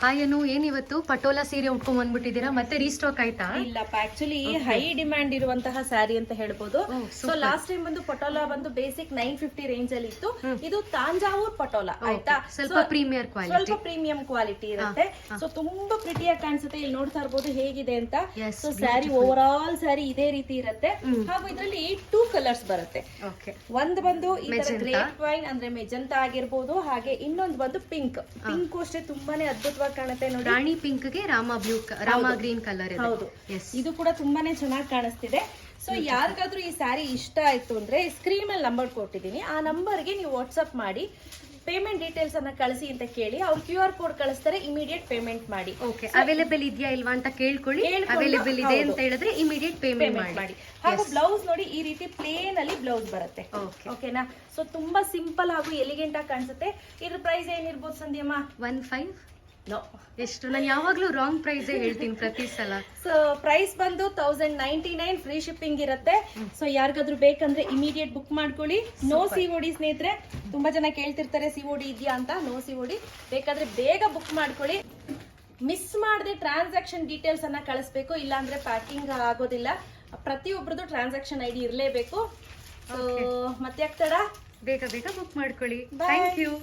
Hi ಅನು, ಏನಿವತ್ತು ಪಟೋಲಾ ಸೀರೆ ಉಟ್ಕೊಂಡ್ ಬಂದ್ಬಿಟ್ಟಿದ್ದೀರಾ? ಮತ್ತೆ ರೀಸ್ಟಾಕ್ ಆಯ್ತಾ? ಇಲ್ಲಪ್ಪ, ಆಕ್ಚುಲಿ ಹೈ ಡಿಮ್ಯಾಂಡ್ ಇರುವಂತಹ ಸ್ಯಾರಿ ಅಂತ ಹೇಳ್ಬೋದು. ಸೊ ಲಾಸ್ಟ್ ಟೈಮ್ ಬಂದು ಪಟೋಲಾ ಬಂದು ಬೇಸಿಕ್ 950 ರೇಂಜ್ ಅಲ್ಲಿ ಇತ್ತು. ಇದು ತಾಂಜಾವೂರ್ ಪಟೋಲಾ, ಆಯ್ತಾ? ಸ್ವಲ್ಪ ಪ್ರೀಮಿಯರ್ ಕ್ವಾಲಿಟಿ, ಸ್ವಲ್ಪ ಪ್ರೀಮಿಯಂ ಕ್ವಾಲಿಟಿ ಇರುತ್ತೆ. ಸೊ ತುಂಬಾ ಪ್ರಿಟಿಯಾಗಿ ಕಾಣಿಸುತ್ತೆ. ಇಲ್ಲಿ ನೋಡ್ತಾ ಇರ್ಬೋದು ಹೇಗಿದೆ ಅಂತ. So sari over all sari ಇದೇ ರೀತಿ ಇರುತ್ತೆ. ಹಾಗೂ ಇದರಲ್ಲಿ 2 ಕಲರ್ಸ್ ಬರುತ್ತೆ. ಒಂದು ಬಂದು ಈ ತರ ಗ್ರೇಪ್ ವೈನ್ ಅಂದ್ರೆ ಮೆಜಂತಾ ಆಗಿರ್ಬೋದು, ಹಾಗೆ ಇನ್ನೊಂದು ಬಂದು ಪಿಂಕ್ ಅಷ್ಟೇ ತುಂಬಾನೇ ಅದ್ಭುತವಾಗಿ ಕಾಣುತ್ತೆ ನೋಡಿ. ರಾಣಿ ಪಿಂಕ್ ಗೆ ರಾಮ ಗ್ರೀನ್ ಕಲರ್. ಹೌದು, ಇದು ಕೂಡ ತುಂಬಾನೇ ಚೆನ್ನಾಗಿ ಕಾಣಿಸ್ತಿದೆ. ಸೊ ಯಾರಿಗಾದ್ರೂ ಈ ಸ್ಯಾರಿ ಇಷ್ಟ ಆಯ್ತು ಅಂದ್ರೆ ಸ್ಕ್ರೀನ್ ಅಲ್ಲಿ ನಂಬರ್ ಕೊಟ್ಟಿದ್ದೀನಿ, ಆ ನಂಬರ್ಗೆ ನೀವು ವಾಟ್ಸ್ಆಪ್ ಮಾಡಿ ಪೇಮೆಂಟ್ ಡೀಟೇಲ್ಸ್ ಅನ್ನ ಕಳಿಸಿ ಅಂತ ಕೇಳಿ, ಅವ್ರು QR ಕೋಡ್ ಕಳಿಸ್ತಾರೆ, ಇಮಿಡಿಯೇಟ್ ಪೇಮೆಂಟ್ ಮಾಡಿ. ಓಕೆ, ಅವೈಲೇಬಲ್ ಇದೆಯಾ ಇಲ್ವಾ ಅಂತ ಕೇಳ್ಕೊಳ್ಳಿ. ಅವೈಲೇಬಲ್ ಇದೆ ಅಂತ ಹೇಳಿದ್ರೆ ಇಮಿಡಿಯೇಟ್ ಪೇಮೆಂಟ್ ಮಾಡಿ. ಹಾಗೂ ಬ್ಲೌಸ್ ನೋಡಿ ಈ ರೀತಿ ಪ್ಲೇನ್ ಅಲ್ಲಿ ಬ್ಲೌಸ್ ಬರುತ್ತೆ. ಓಕೆನಾ? ಸೊ ತುಂಬಾ ಸಿಂಪಲ್ ಹಾಗೂ ಎಲಿಗೆಂಟ್ ಆಗಿ ಕಾಣಿಸುತ್ತೆ. ಇದ್ರ ಪ್ರೈಸ್ ಏನಿರ್ಬೋದು ಸಂಧ್ಯಮ್ಮ? 15. ನೋ, ಎಷ್ಟು? ನಾನು ಯಾವಾಗ್ಲೂ ರಾಂಗ್ ಪ್ರೈಸ್ ಹೇಳ್ತೀನಿ ಪ್ರತಿ ಸಲ. ಸೊ ಪ್ರೈಸ್ ಬಂದು 1099, ಫ್ರೀ ಶಿಪ್ಪಿಂಗ್ ಇರುತ್ತೆ. ಸೊ ಯಾರಿಗಾದ್ರೂ ಬೇಕಂದ್ರೆ ಇಮಿಡಿಯೇಟ್ ಬುಕ್ ಮಾಡ್ಕೊಳ್ಳಿ. ನೋ COD ಸ್ನೇಹಿತರೆ, ತುಂಬಾ ಜನ ಕೇಳ್ತಿರ್ತಾರೆ COD ಇದೆಯಾ ಅಂತ. ನೋ COD, ಬೇಕಾದ್ರೆ ಬೇಗ ಬುಕ್ ಮಾಡ್ಕೊಳ್ಳಿ. ಮಿಸ್ ಮಾಡದೆ ಟ್ರಾನ್ಸಾಕ್ಷನ್ ಡೀಟೇಲ್ಸ್ ಅನ್ನ ಕಳಿಸ್ಬೇಕು, ಇಲ್ಲಾಂದ್ರೆ ಪ್ಯಾಕಿಂಗ್ ಆಗೋದಿಲ್ಲ. ಪ್ರತಿಯೊಬ್ಬರದು ಟ್ರಾನ್ಸಾಕ್ಷನ್ ID ಇರಲೇಬೇಕು. ಸೊ ಮತ್ತೆ ಆಗ್ತಾರ, ಬೇಗ ಬುಕ್ ಮಾಡ್ಕೊಳ್ಳಿ. Thank you.